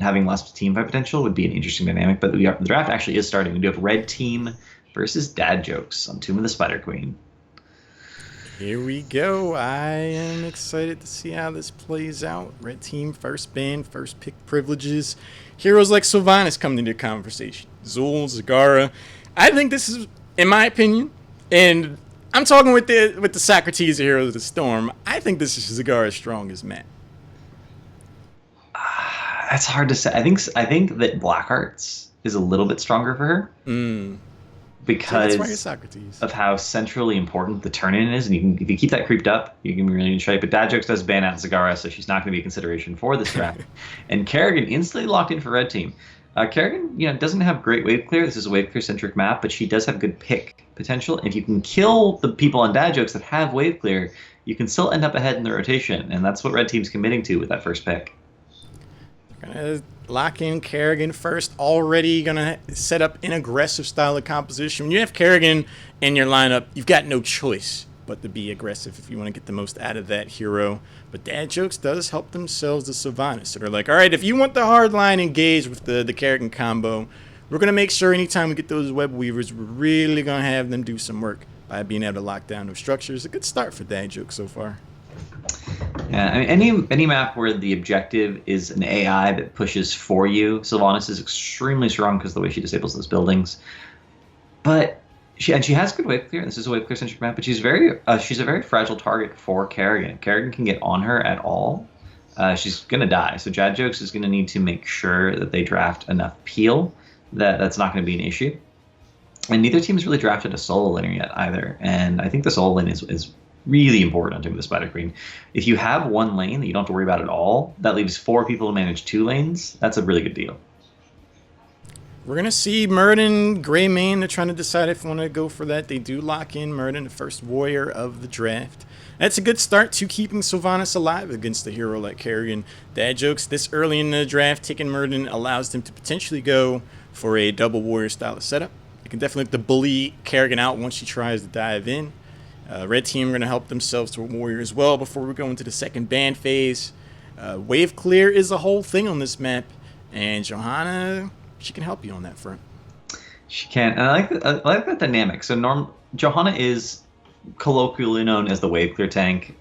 having less team fight potential would be an interesting dynamic. But the draft actually is starting. We do have red team versus dad jokes on Tomb of the Spider Queen. Here we go. I am excited to see how this plays out. Red team, first ban, first pick privileges. Heroes like Sylvanas come into the conversation. Zul, Zagara. I think this is, in my opinion, and I'm talking with the Socrates Heroes of the Storm, I think this is Zagara's strongest map. That's hard to say. I think that Blackhearts is a little bit stronger for her. Because of how centrally important the turn-in is, and if you keep that creeped up, you can be really in shape. But Dad Jokes does ban out Zagara, so she's not going to be a consideration for this draft. And Kerrigan instantly locked in for red team. Kerrigan, doesn't have great wave clear. This is a wave clear centric map, but she does have good pick potential. If you can kill the people on Dad Jokes that have wave clear, you can still end up ahead in the rotation, and that's what red team's committing to with that first pick. Gonna lock in Kerrigan first. Already gonna set up an aggressive style of composition. When you have Kerrigan in your lineup, you've got no choice but to be aggressive if you want to get the most out of that hero. But Dad Jokes does help themselves to Sylvanas. So they're like, all right, if you want the hard line engaged with the Kerrigan combo, we're gonna make sure anytime we get those web weavers, we're really gonna have them do some work by being able to lock down those structures. A good start for Dad Jokes so far. Yeah, I mean, any map where the objective is an AI that pushes for you, Sylvanas is extremely strong because of the way she disables those buildings. But she has good wave clear. This is a wave clear centric map, but she's a very fragile target for Kerrigan. Kerrigan can get on her at all. She's gonna die. So Dad Jokes is gonna need to make sure that they draft enough peel that's not going to be an issue. And neither team's really drafted a solo laner yet either. And I think the solo lane is really important on Tomb of the Spider Queen. If you have one lane that you don't have to worry about at all, that leaves 4 people to manage 2 lanes. That's a really good deal. We're going to see Murden, Greymane. They're trying to decide if they want to go for that. They do lock in Murden, the first warrior of the draft. That's a good start to keeping Sylvanas alive against a hero like Kerrigan. Dad Jokes this early in the draft, taking Murden allows them to potentially go for a double warrior style of setup. You can definitely have to bully Kerrigan out once she tries to dive in. Red team are going to help themselves to a warrior as well before we go into the second ban phase. Wave clear is a whole thing on this map, and Johanna, she can help you on that front. She can, and I like that dynamic. So Johanna is colloquially known as the wave clear tank.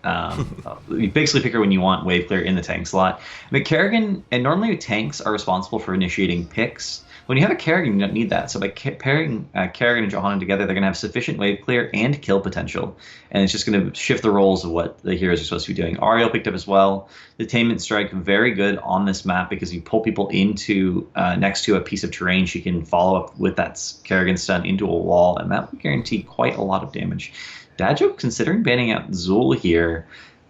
You basically pick her when you want wave clear in the tank slot. But Kerrigan, and normally tanks are responsible for initiating picks. When you have a Kerrigan, you don't need that. So by pairing Kerrigan and Johanna together, they're going to have sufficient wave clear and kill potential. And it's just going to shift the roles of what the heroes are supposed to be doing. Ariel picked up as well. Detainment Strike, very good on this map because you pull people into next to a piece of terrain. She can follow up with that Kerrigan stun into a wall, and that will guarantee quite a lot of damage. Dad Joke, considering banning out Zul here,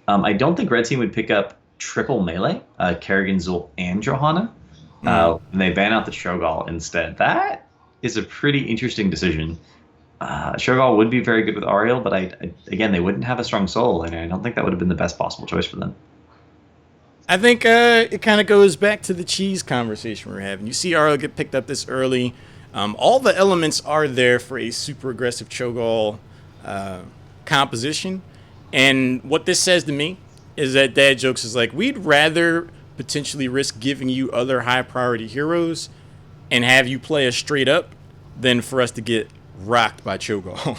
I don't think Red Team would pick up triple melee, Kerrigan, Zul, and Johanna. And they ban out the Shogal instead. That is a pretty interesting decision. Shogal would be very good with Ariel, but again, they wouldn't have a strong solo laner. I don't think that would have been the best possible choice for them. I think it kind of goes back to the cheese conversation we're having. You see Ariel get picked up this early. All the elements are there for a super aggressive Shogal composition. And what this says to me is that Dad Jokes is like, we'd rather potentially risk giving you other high priority heroes and have you play us straight up than for us to get rocked by Cho'Gall.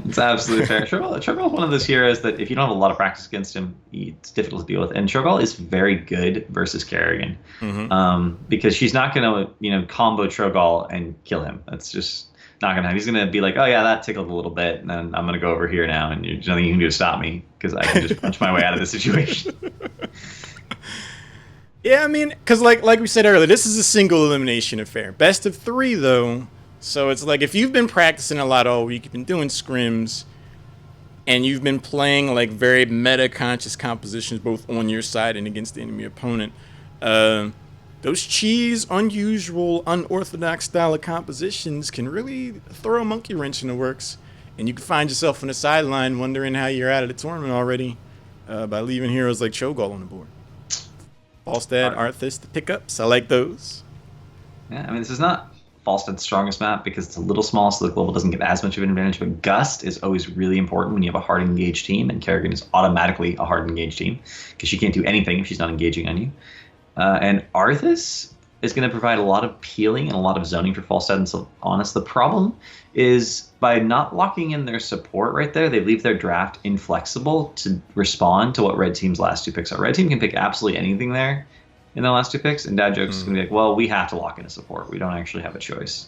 It's absolutely fair. Cho'Gall is one of those heroes that if you don't have a lot of practice against him, it's difficult to deal with. And Cho'Gall is very good versus Kerrigan, because she's not going to combo Cho'Gall and kill him. That's just not going to happen. He's going to be like, oh yeah, that tickled a little bit, and then I'm going to go over here now, and there's nothing you can do to stop me because I can just punch my way out of this situation. Yeah, I mean, because like we said earlier, this is a single elimination affair. Best of 3, though. So it's like if you've been practicing a lot all week, you've been doing scrims, and you've been playing like very meta-conscious compositions both on your side and against the enemy opponent, those cheese, unusual, unorthodox style of compositions can really throw a monkey wrench in the works, and you can find yourself on the sideline wondering how you're out of the tournament already by leaving heroes like Cho'Gall on the board. Falstad, Arthas, the pickups. I like those. Yeah, I mean, this is not Falstad's strongest map because it's a little small, so the global doesn't get as much of an advantage. But Gust is always really important when you have a hard engaged team, and Kerrigan is automatically a hard engaged team because she can't do anything if she's not engaging on you. And Arthas is going to provide a lot of peeling and a lot of zoning for Falstad and Sylvanas. The problem is by not locking in their support right there, they leave their draft inflexible to respond to what red team's last 2 picks are. Red team can pick absolutely anything there in the last 2 picks, and Dad Jokes is going to be like, well, we have to lock in a support. We don't actually have a choice.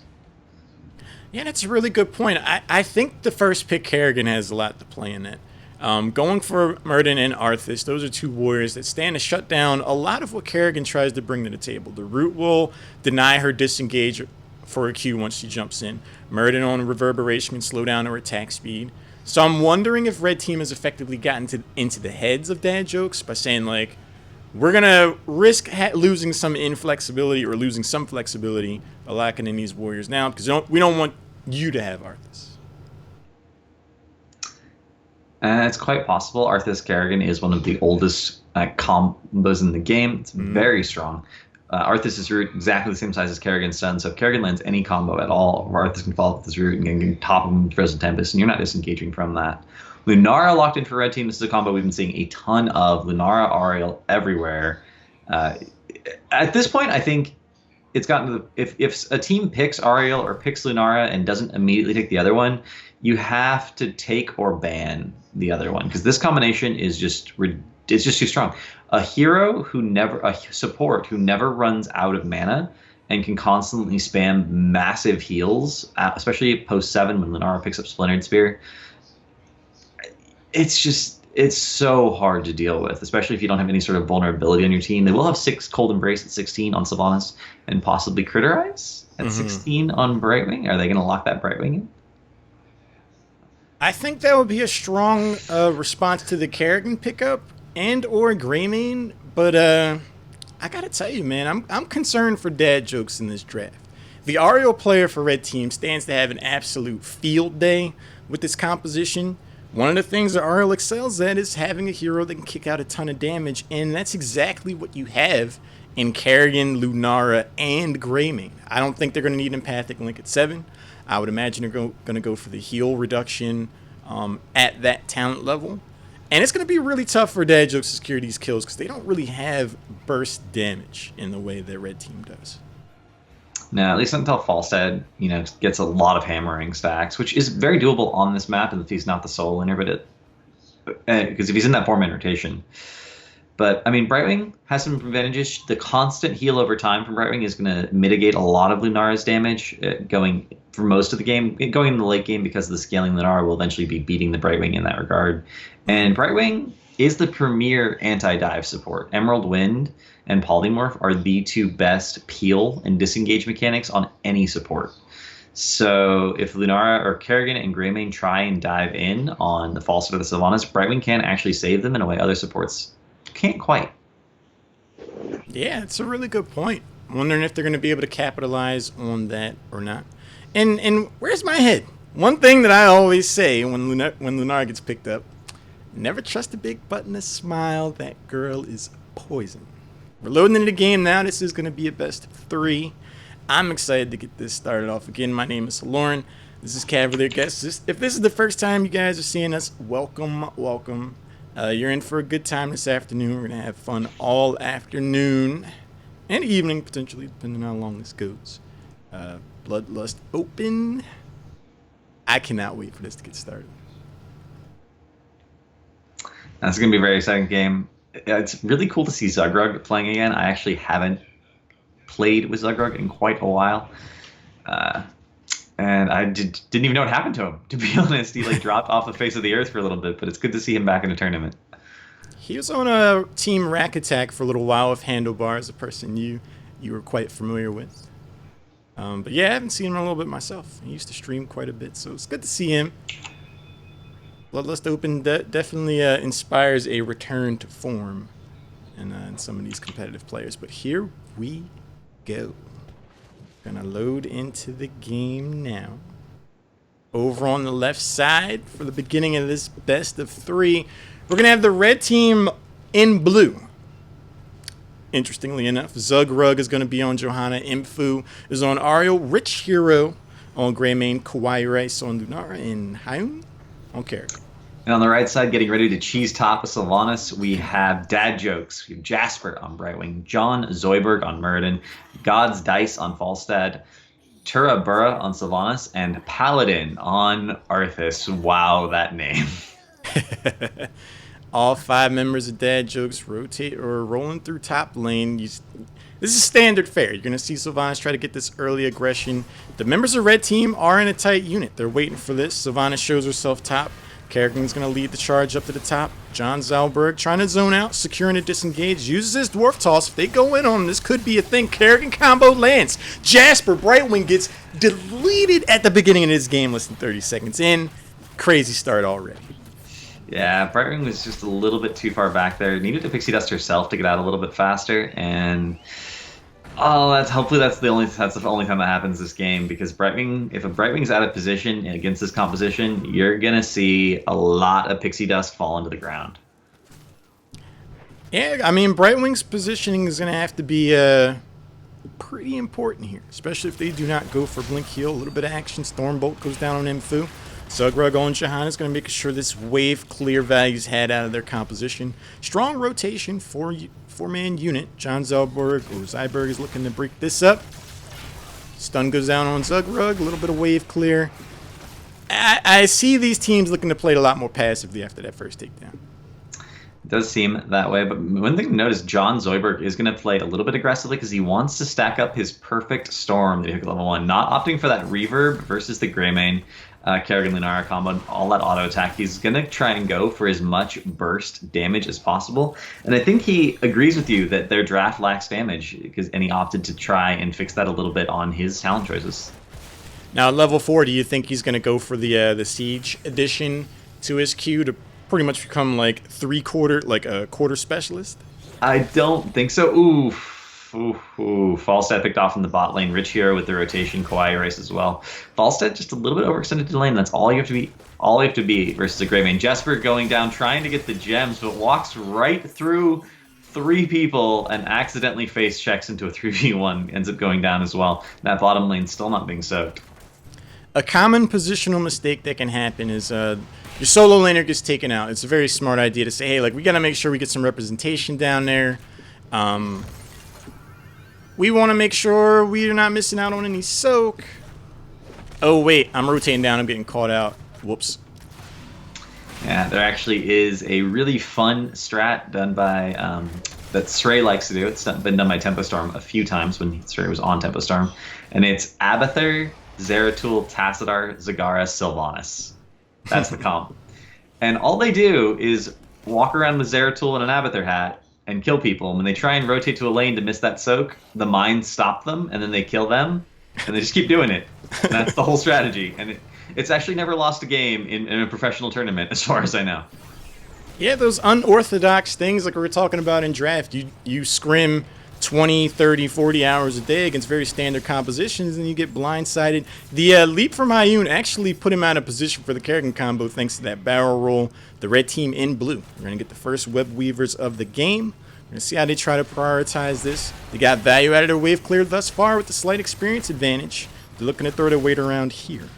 Yeah, that's a really good point. I think the first pick Kerrigan has a lot to play in that. Going for Myrddin and Arthas, those are 2 warriors that stand to shut down a lot of what Kerrigan tries to bring to the table. The Root will deny her disengage for a Q once she jumps in. Myrddin on Reverberation can slow down her attack speed. So I'm wondering if Red Team has effectively gotten into the heads of Dad Jokes by saying, like, we're going to risk losing some inflexibility or losing some flexibility by locking in these warriors now because we don't want you to have Arthas. It's quite possible. Arthas Kerrigan is one of the oldest combos in the game. It's very strong. Arthas' root exactly the same size as Kerrigan's son, so if Kerrigan lands any combo at all, Arthas can follow up this root and can top him with Frozen Tempest, and you're not disengaging from that. Lunara locked in for red team. This is a combo we've been seeing a ton of. Lunara, Ariel, everywhere. At this point, I think it's gotten to if a team picks Ariel or picks Lunara and doesn't immediately take the other one, you have to take or ban the other one because this combination is just it's just too strong. A support who never runs out of mana and can constantly spam massive heals, especially post 7 when Lunara picks up Splintered Spear. It's so hard to deal with, especially if you don't have any sort of vulnerability on your team. They will have 6 Cold Embrace at 16 on Sylvanas and possibly Critterize at 16 on Brightwing. Are they going to lock that Brightwing in? I think that would be a strong response to the Kerrigan pickup and or Greymane, but I gotta tell you, man, I'm concerned for Dad Jokes in this draft. The Ariel player for Red Team stands to have an absolute field day with this composition. One of the things that Ariel excels at is having a hero that can kick out a ton of damage, and that's exactly what you have in Kerrigan, Lunara, and Greymane. I don't think they're going to need Empathic Link at 7. I would imagine they're going to go for the heal reduction at that talent level. And it's going to be really tough for Dad Jokes to secure these kills because they don't really have burst damage in the way that Red Team does. No, at least until Falstad, gets a lot of hammering stacks, which is very doable on this map if he's not the solo winner, because if he's in that 4-man rotation. But, I mean, Brightwing has some advantages. The constant heal over time from Brightwing is going to mitigate a lot of Lunara's damage going for most of the game. Going in the late game because the scaling Lunara will eventually be beating the Brightwing in that regard. And Brightwing is the premier anti-dive support. Emerald Wind and Polymorph are the 2 best peel and disengage mechanics on any support. So if Lunara or Kerrigan and Greymane try and dive in on the Falstad or the Sylvanas, Brightwing can actually save them in a way other supports can't quite. Yeah, it's a really good point. I'm wondering if they're going to be able to capitalize on that or not. And where's my head? One thing that I always say when Lunara gets picked up, never trust a big button to smile. That girl is poison. We're loading into the game now. This is going to be a best of 3. I'm excited to get this started off. Again, my name is Lauren. This is Cavalier Guests. If this is the first time you guys are seeing us, welcome. You're in for a good time this afternoon. We're going to have fun all afternoon and evening, potentially, depending on how long this goes. Bloodlust open. I cannot wait for this to get started. That's going to be a very exciting game. It's really cool to see Zugrug playing again. I actually haven't played with Zugrug in quite a while. And I didn't even know what happened to him, to be honest. He dropped off the face of the earth for a little bit, but it's good to see him back in a tournament. He was on a Team Rack Attack for a little while with Handlebars, a person you were quite familiar with. But yeah, I haven't seen him a little bit myself. He used to stream quite a bit, so it's good to see him. Bloodlust Open definitely inspires a return to form in some of these competitive players. But here we go. Gonna load into the game now. Over on the left side for the beginning of this best of 3, we're gonna have the red team in blue. Interestingly enough, Zugrug is gonna be on Johanna, Imfu is on Ariel, Rich Hero on Greymane, Kawaii Rice on Lunara, and Hyun on Kerrigan. And on the right side, getting ready to cheese top of Sylvanas, we have Dad Jokes. We have Jasper on Brightwing, John Zoidberg on Muradin, God's Dice on Falstad, Tura Burra on Sylvanas, and Paladin on Arthas. Wow, that name. All 5 members of Dad Jokes rotate or rolling through top lane. This is standard fare. You're going to see Sylvanas try to get this early aggression. The members of Red Team are in a tight unit. They're waiting for this. Sylvanas shows herself top. Kerrigan's going to lead the charge up to the top. John Zalberg trying to zone out, securing a disengage, uses his Dwarf Toss. If they go in on him, this could be a thing. Kerrigan combo lands. Jasper Brightwing gets deleted at the beginning of this game, less than 30 seconds in. Crazy start already. Yeah, Brightwing was just a little bit too far back there. Needed to pixie dust herself to get out a little bit faster, and hopefully that's the only time that happens this game, because Brightwing, if a Brightwing's out of position against this composition, you're gonna see a lot of pixie dust fall into the ground. Yeah, I mean, Brightwing's positioning is gonna have to be pretty important here, especially if they do not go for Blink Heal. A little bit of action. Stormbolt goes down on Mfu. Zugrug on Johanna is going to make sure this wave clear values had out of their composition. Strong rotation, 4-man unit. John Zyberg is looking to break this up. Stun goes down on Zugrug. A little bit of wave clear. I see these teams looking to play it a lot more passively after that first takedown. It does seem that way, but one thing to note is John Zoidberg is going to play a little bit aggressively because he wants to stack up his perfect storm that he took at level 1, not opting for that reverb versus the Greymane Kerrigan Lunara combo, all that auto attack. He's going to try and go for as much burst damage as possible, and I think he agrees with you that their draft lacks damage, and he opted to try and fix that a little bit on his talent choices. Now at level 4, do you think he's going to go for the Siege addition to his queue to pretty much become like a quarter specialist? I don't think so. Ooh. Falstad picked off in the bot lane. Rich Hero with the rotation. Kawaii race as well. Falstad just a little bit overextended to lane. That's all you have to be. All you have to be versus a Greymane. Jesper going down, trying to get the gems, but walks right through 3 people and accidentally face checks into a 3v1. Ends up going down as well. That bottom lane still not being soaked. A common positional mistake that can happen is your solo laner gets taken out. It's a very smart idea to say, hey, like, we got to make sure we get some representation down there. We want to make sure we are not missing out on any soak. Oh, wait, I'm rotating down. I'm getting caught out. Whoops. Yeah, there actually is a really fun strat done by that Srey likes to do. It's been done by Tempo Storm a few times when Srey was on Tempo Storm. And it's Abathur, Zeratul, Tassadar, Zagara, Sylvanas. That's the comp. And all they do is walk around with Zeratul and an Abathur hat and kill people. And when they try and rotate to a lane to miss that soak, the mines stop them, and then they kill them, and they just keep doing it. And that's the whole strategy. And it's actually never lost a game in a professional tournament, as far as I know. Yeah, those unorthodox things like we were talking about in draft. You scrim 20, 30, 40 hours a day against very standard compositions, and you get blindsided. The leap from Ioun actually put him out of position for the Kerrigan combo thanks to that barrel roll. The red team in blue. We're going to get the first web weavers of the game. We're going to see how they try to prioritize this. They got value out of their wave cleared thus far with the slight experience advantage. They're looking to throw their weight around here.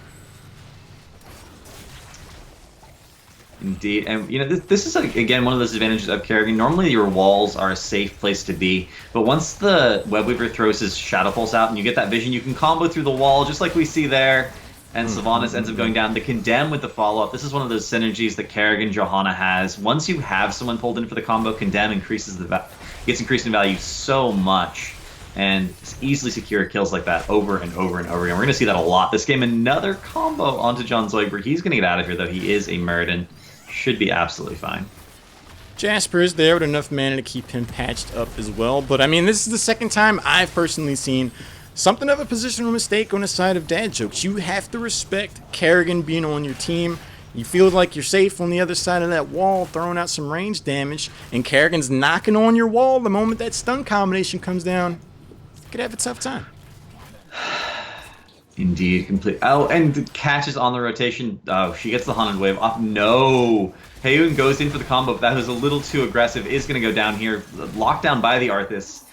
Indeed, and you know this is like, again, one of those advantages of Kerrigan. Normally your walls are a safe place to be, but once the Webweaver throws his Shadow Pulse out and you get that vision, you can combo through the wall just like we see there, and Sylvanas ends up going down. The Condemn with the follow-up. This is one of those synergies that Kerrigan Johanna has. Once you have someone pulled in for the combo, Condemn increases gets increased in value so much, and easily secure kills like that over and over and over again. We're going to see that a lot this game. Another combo onto John Zoidberg. He's going to get out of here, though. He is a Muradin. Should be absolutely fine. Jasper is there with enough mana to keep him patched up as well. But, I mean, this is the second time I've personally seen something of a positional mistake on the side of Dad Jokes. You have to respect Kerrigan being on your team. You feel like you're safe on the other side of that wall, throwing out some range damage, and Kerrigan's knocking on your wall the moment that stun combination comes down. You could have a tough time. Indeed, complete. Oh, and catches on the rotation. Oh, she gets the Haunted Wave off. No! Heyoon goes in for the combo, but that was a little too aggressive. Is going to go down here. Locked down by the Arthas.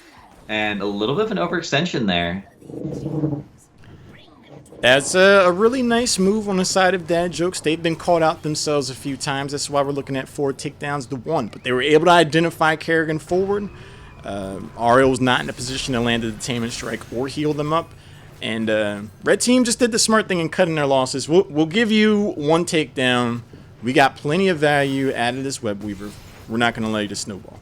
And a little bit of an overextension there. That's a really nice move on the side of Dad Jokes. They've been called out themselves a few times. That's why we're looking at 4 takedowns to 1. But they were able to identify Kerrigan forward. Ariel was not in a position to land a detainment strike or heal them up. And Red Team just did the smart thing in cutting their losses. We'll give you 1 takedown. We got plenty of value out of this Web Weaver. We're not going to let you to snowball.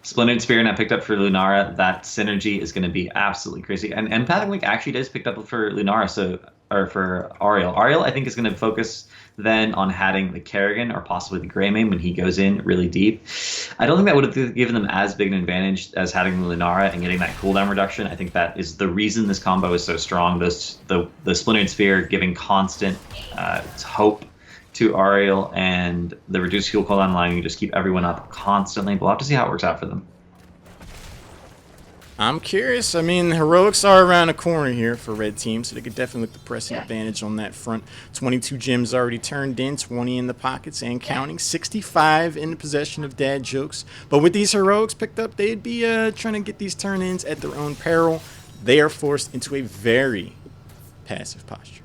Splintered Spear and I picked up for Lunara. That synergy is going to be absolutely crazy. And Empathic Link actually does picked up for Lunara, or for Ariel. Ariel, I think, is going to focus then on having the Kerrigan or possibly the Greymane when he goes in really deep. I don't think that would have given them as big an advantage as having the Lunara and getting that cooldown reduction. I think that is the reason this combo is so strong. The Splintered Spear giving constant hope to Ariel, and the reduced fuel cooldown line, you just keep everyone up constantly. We'll have to see how it works out for them. I'm curious. I mean, heroics are around the corner here for Red Team, so they could definitely look to press an advantage on that front. 22 gems already turned in, 20 in the pockets and counting, 65 in the possession of Dad Jokes. But with these heroics picked up, they'd be trying to get these turn-ins at their own peril. They are forced into a very passive posture.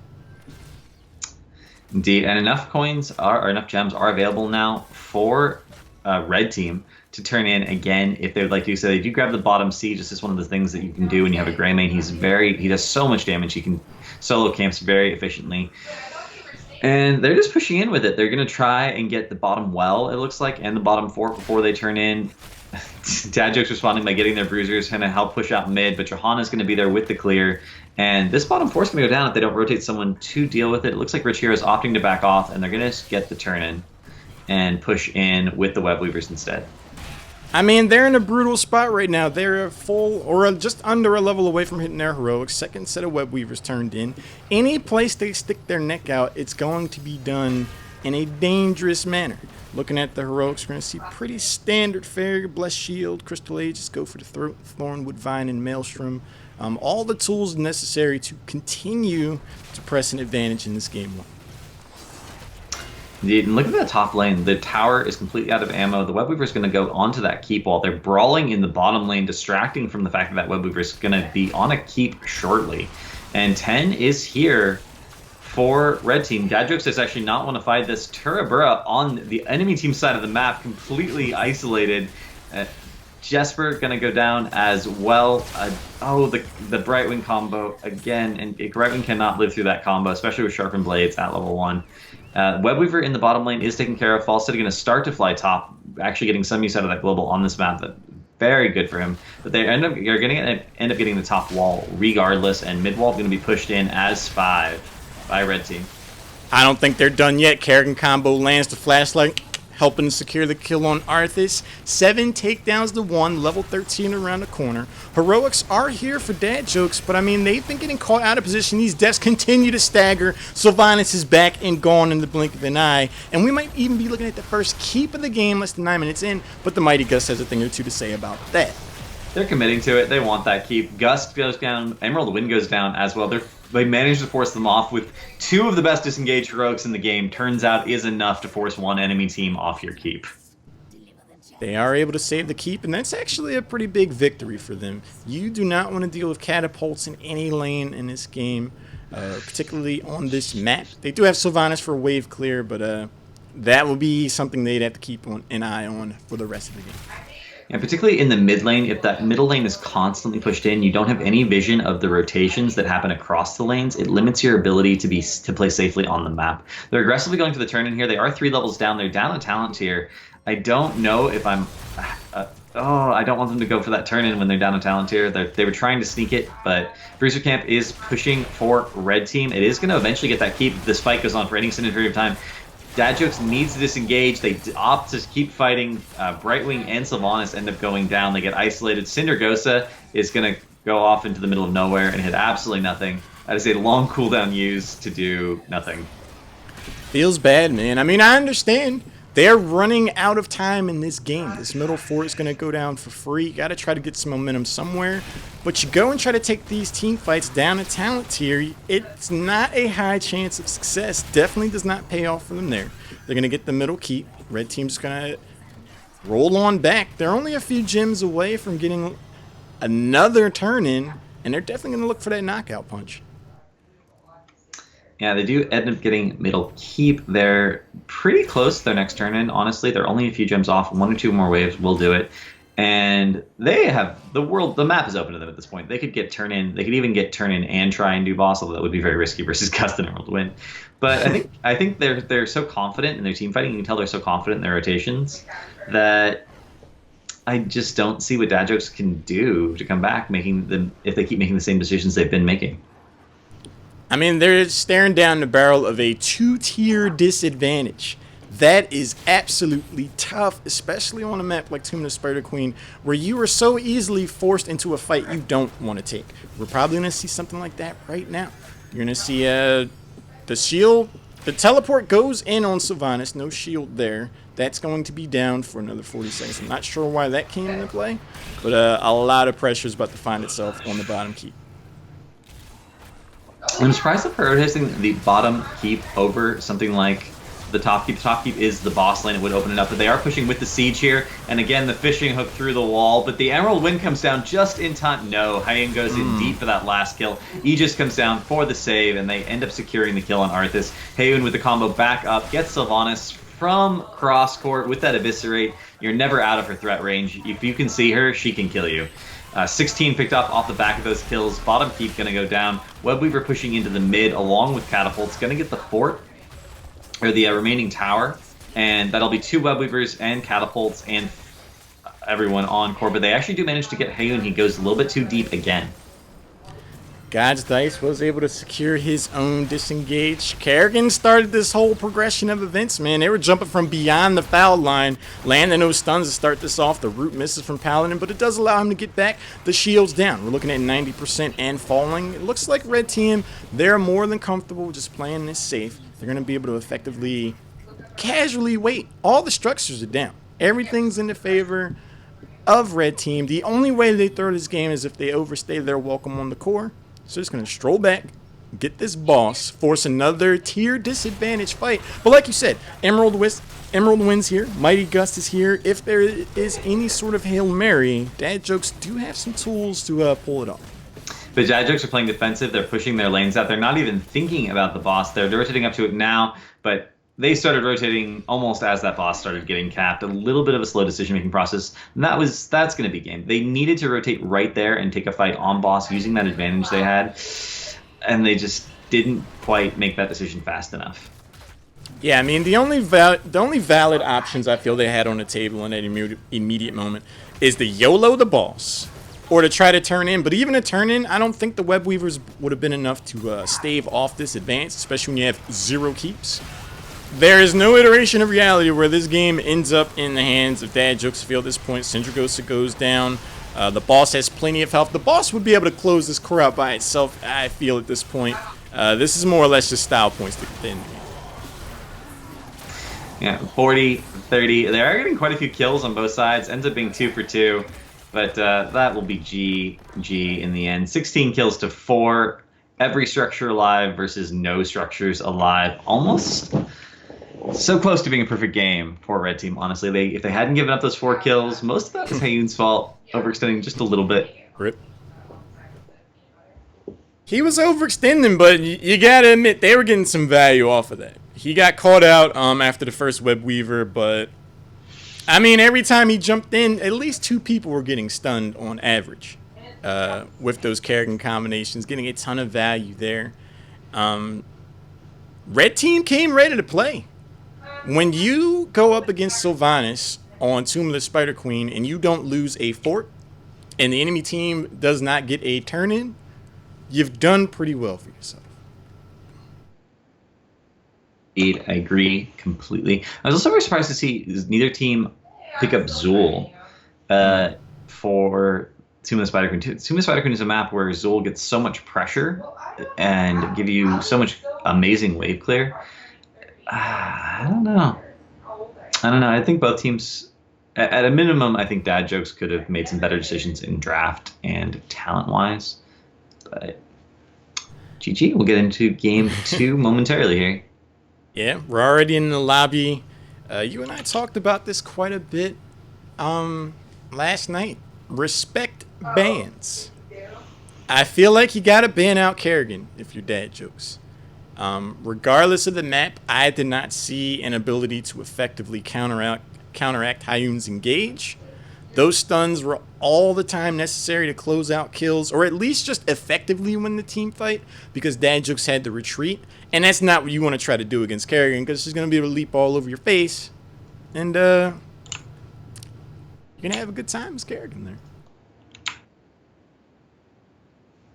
Indeed, and enough gems are available now for Red Team to turn in again if they would like to. So they do grab the bottom C, just as one of the things that you can do when you have a Greymane. He does so much damage. He can solo camps very efficiently. And they're just pushing in with it. They're going to try and get the bottom well, it looks like, and the bottom 4 before they turn in. Dad Joke's responding by getting their bruisers, kind of help push out mid, but Johanna's going to be there with the clear. And this bottom 4 is going to go down if they don't rotate someone to deal with it. It looks like Rich Hero is opting to back off, and they're going to get the turn in and push in with the Web Weavers instead. I mean, they're in a brutal spot right now. They're a full or just under a level away from hitting their heroics. Second set of Web Weavers turned in. Any place they stick their neck out, it's going to be done in a dangerous manner. Looking at the heroics, we're going to see pretty standard fare. Blessed Shield, Crystal Aegis, go for the Throat, Thornwood Vine, and Maelstrom. All the tools necessary to continue to press an advantage in this game 1. Indeed, and look at that top lane. The tower is completely out of ammo. The Web Weaver is going to go onto that keep wall. They're brawling in the bottom lane, distracting from the fact that that Web Weaver is going to be on a keep shortly. And 10 is here for Red Team. Dad Jokes does actually not want to fight this. Turabura on the enemy team side of the map, completely isolated. Jesper going to go down as well. The Brightwing combo again, and Brightwing cannot live through that combo, especially with Sharpened Blades at level 1. Web Weaver in the bottom lane is taken care of. False City going to start to fly top, actually getting some use out of that global on this map. That very good for him. But they end up getting the top wall regardless, and mid wall going to be pushed in as 5 by Red Team. I don't think they're done yet. Kerrigan combo lands the flashlight, helping to secure the kill on Arthas. 7 takedowns to 1, level 13 around the corner. Heroics are here for Dad Jokes, but I mean, they've been getting caught out of position. These deaths continue to stagger. Sylvanas is back and gone in the blink of an eye. And we might even be looking at the first keep of the game less than 9 minutes in, but the Mighty Gus has a thing or two to say about that. They're committing to it. They want that keep. Gust goes down. Emerald Wind goes down as well. They managed to force them off with 2 of the best disengaged heroics in the game. Turns out is enough to force one enemy team off your keep. They are able to save the keep, and that's actually a pretty big victory for them. You do not want to deal with catapults in any lane in this game, particularly on this map. They do have Sylvanas for wave clear, but that will be something they'd have to keep an eye on for the rest of the game. And particularly in the mid lane, if that middle lane is constantly pushed in, you don't have any vision of the rotations that happen across the lanes. It limits your ability to play safely on the map. They're aggressively going for the turn in here. They are 3 levels down. They're down a talent tier. I don't know if I'm... I don't want them to go for that turn in when they're down a talent tier. They were trying to sneak it, but Bruiser Camp is pushing for Red Team. It is going to eventually get that keep if this fight goes on for any extended period of time. Dad Jokes needs to disengage. They opt to keep fighting. Brightwing and Sylvanas end up going down. They get isolated. Cindergosa is going to go off into the middle of nowhere and hit absolutely nothing. That is a long cooldown used to do nothing. Feels bad, man. I mean, I understand. They're running out of time in this game. This middle 4 is going to go down for free. You got to try to get some momentum somewhere. But you go and try to take these team fights down a talent tier, it's not a high chance of success. Definitely does not pay off for them there. They're going to get the middle keep. Red Team's going to roll on back. They're only a few gems away from getting another turn in, and they're definitely going to look for that knockout punch. Yeah, they do end up getting middle keep. They're pretty close to their next turn in, honestly. They're only a few gems off. 1 or 2 more waves will do it. And they have the map is open to them at this point. They could get turn in. They could even get turn in and try and do boss, although that would be very risky versus Gust and Emerald Win. But I think they're so confident in their team fighting. You can tell they're so confident in their rotations that I just don't see what Dad Jokes can do to come back, making them if they keep making the same decisions they've been making. I mean, they're staring down the barrel of a 2-tier disadvantage. That is absolutely tough, especially on a map like Tomb of the Spider Queen, where you are so easily forced into a fight you don't want to take. We're probably going to see something like that right now. You're going to see the shield. The teleport goes in on Sylvanas. No shield there. That's going to be down for another 40 seconds. I'm not sure why that came into play, but a lot of pressure is about to find itself on the bottom keep. I'm surprised they're prioritizing the bottom keep over something like the top keep. The top keep is the boss lane. It would open it up, but they are pushing with the siege here. And again, the fishing hook through the wall, but the Emerald Wind comes down just in time. No, Hyun goes in deep for that last kill. Aegis comes down for the save, and they end up securing the kill on Arthas. Hyun with the combo back up, gets Sylvanas from cross court with that Eviscerate. You're never out of her threat range. If you can see her, she can kill you. 16 picked up off the back of those kills. Bottom keep going to go down. Webweaver pushing into the mid along with Catapults. Going to get the fort, or the remaining tower. And that'll be 2 Webweavers and Catapults and everyone on core. But they actually do manage to get Hyun. He goes a little bit too deep again. God's Dice was able to secure his own disengage. Kerrigan started this whole progression of events, man. They were jumping from beyond the foul line, landing those stuns to start this off. The root misses from Paladin, but it does allow him to get back. The shield's down. We're looking at 90% and falling. It looks like Red Team, they're more than comfortable just playing this safe. They're going to be able to effectively, casually wait. All the structures are down. Everything's in the favor of Red Team. The only way they throw this game is if they overstay their welcome on the core. So just going to stroll back, get this boss, force another tier disadvantage fight. But like you said, Emerald wins here. Mighty Gust is here. If there is any sort of Hail Mary, Dad Jokes do have some tools to pull it off. But Dad Jokes are playing defensive. They're pushing their lanes out. They're not even thinking about the boss. They're rotating up to it now, but they started rotating almost as that boss started getting capped. A little bit of a slow decision-making process. And that's going to be game. They needed to rotate right there and take a fight on boss using that advantage they had, and they just didn't quite make that decision fast enough. Yeah, I mean, the only valid options I feel they had on the table in that immediate moment is the YOLO the boss, or to try to turn in. But even a turn in, I don't think the Webweavers would have been enough to stave off this advance, especially when you have 0 keeps. There is no iteration of reality where this game ends up in the hands of Dad Jokes at this point. Syndragosa goes down. The boss has plenty of health. The boss would be able to close this core out by itself, I feel, at this point. This is more or less just style points to the end. Yeah, 40, 30. They are getting quite a few kills on both sides. Ends up being 2 for 2. But that will be GG in the end. 16 kills to 4. Every structure alive versus no structures alive. Almost so close to being a perfect game for Red Team, honestly. If they hadn't given up those 4 kills, most of that was Hyun's fault, overextending just a little bit. Rip. He was overextending, but you gotta admit, they were getting some value off of that. He got caught out after the first Webweaver, but I mean, every time he jumped in, at least 2 people were getting stunned on average with those Kerrigan combinations, getting a ton of value there. Red Team came ready to play. When you go up against Sylvanas on Tomb of the Spider Queen and you don't lose a fort, and the enemy team does not get a turn-in, you've done pretty well for yourself. I agree completely. I was also very surprised to see neither team pick up Zool for Tomb of the Spider Queen. Tomb of the Spider Queen is a map where Zool gets so much pressure and give you so much amazing wave clear. I don't know. I think both teams, at a minimum, I think Dad Jokes could have made some better decisions in draft and talent-wise. But GG, we'll get into game 2 momentarily here. Yeah, we're already in the lobby. You and I talked about this quite a bit last night. Respect bans. I feel like you gotta ban out Kerrigan if you're Dad Jokes. Regardless of the map, I did not see an ability to effectively counteract Hayun's engage. Those stuns were all the time necessary to close out kills, or at least just effectively win the team fight, because Dad Jokes had to retreat, and that's not what you want to try to do against Kerrigan, because she's going to be able to leap all over your face, and you're going to have a good time as Kerrigan there.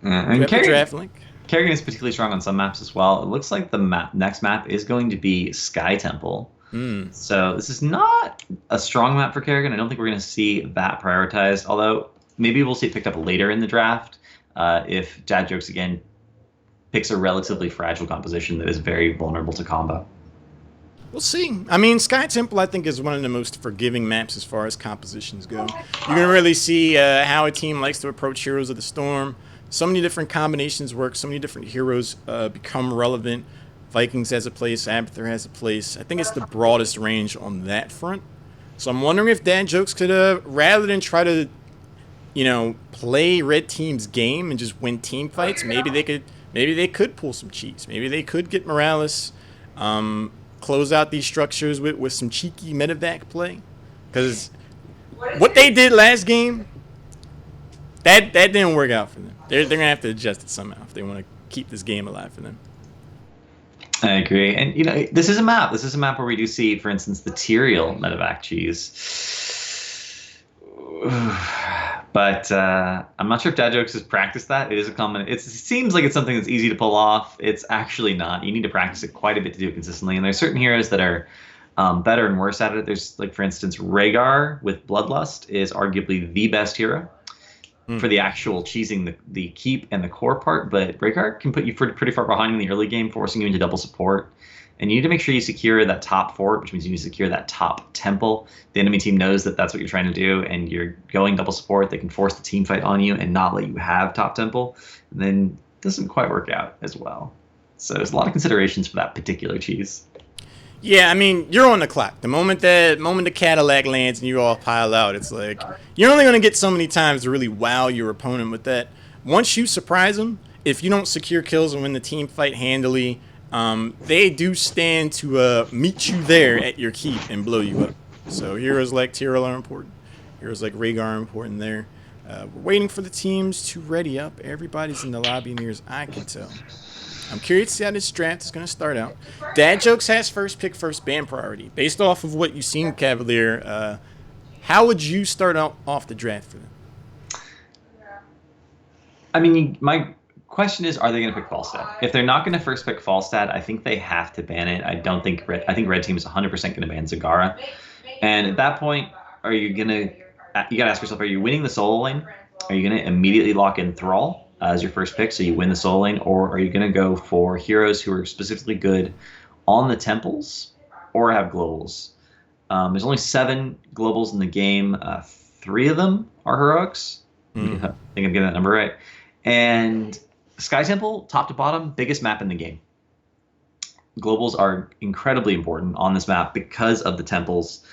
Yeah, and Kerrigan is particularly strong on some maps as well. It looks like the next map is going to be Sky Temple. So this is not a strong map for Kerrigan. I don't think we're going to see that prioritized, although maybe we'll see it picked up later in the draft if Dad Jokes again picks a relatively fragile composition that is very vulnerable to combo. We'll see. I mean, Sky Temple, I think, is one of the most forgiving maps as far as compositions go. You can really see how a team likes to approach Heroes of the Storm. So many different combinations work. So many different heroes become relevant. Vikings has a place. Abathur has a place. I think it's the broadest range on that front. So I'm wondering if Dad Jokes could, rather than try to, play Red Team's game and just win team fights, maybe they could pull some cheats. Maybe they could get Morales, close out these structures with some cheeky medevac play. Because what they did last game, that didn't work out for them. They're going to have to adjust it somehow if they want to keep this game alive for them. I agree. And, this is a map. This is a map where we do see, for instance, the Tyrael medevac cheese. But I'm not sure if Dad Jokes has practiced that. It is a common. It seems like it's something that's easy to pull off. It's actually not. You need to practice it quite a bit to do it consistently. And there's certain heroes that are better and worse at it. There's, like, for instance, Rhaegar with Bloodlust is arguably the best hero for the actual cheesing the keep and the core part, but Rhaegar can put you pretty far behind in the early game, forcing you into double support. And you need to make sure you secure that top fort, which means you need to secure that top temple. The enemy team knows that that's what you're trying to do, and you're going double support. They can force the team fight on you and not let you have top temple. And then it doesn't quite work out as well. So there's a lot of considerations for that particular cheese. Yeah, I mean, you're on the clock. The moment the Cadillac lands and you all pile out, it's like you're only going to get so many times to really wow your opponent with that. Once you surprise them, if you don't secure kills and win the team fight handily, they do stand to meet you there at your keep and blow you up. So heroes like Tyrael are important. Heroes like Rhaegar are important there. We're waiting for the teams to ready up. Everybody's in the lobby near as I can tell. I'm curious to see how this draft is going to start out. Dad Jokes has first pick, first ban priority. Based off of what you've seen, Cavalier, how would you start out off the draft for them? I mean, my question is, are they going to pick Falstad? If they're not going to first pick Falstad, I think they have to ban it. I think Red Team is 100% going to ban Zagara. And at that point, you got to ask yourself, are you winning the solo lane? Are you going to immediately lock in Thrall as your first pick, so you win the solo lane, or are you going to go for heroes who are specifically good on the temples or have globals? There's only 7 globals in the game. 3 of them are heroics. I think I'm getting that number right. And Sky Temple, top to bottom, biggest map in the game. Globals are incredibly important on this map because of the temples.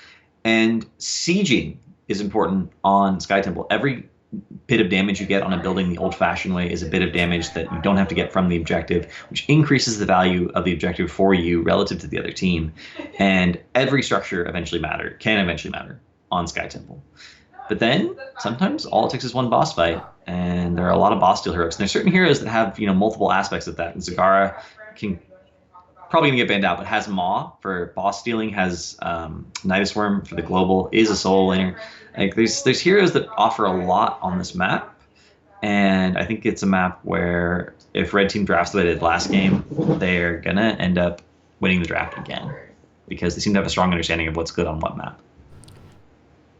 And sieging is important on Sky Temple. Every bit of damage you get on a building the old-fashioned way is a bit of damage that you don't have to get from the objective, which increases the value of the objective for you relative to the other team. And every structure can eventually matter on Sky Temple. But then sometimes all it takes is one boss fight, and there are a lot of boss steal heroes. And there's certain heroes that have multiple aspects of that. And Zagara can probably gonna get banned out, but has Maw for boss stealing, has Nidus Worm for the global, is a solo laner. Like there's heroes that offer a lot on this map, and I think it's a map where if Red Team drafts the way they did last game, they're gonna end up winning the draft again because they seem to have a strong understanding of what's good on what map.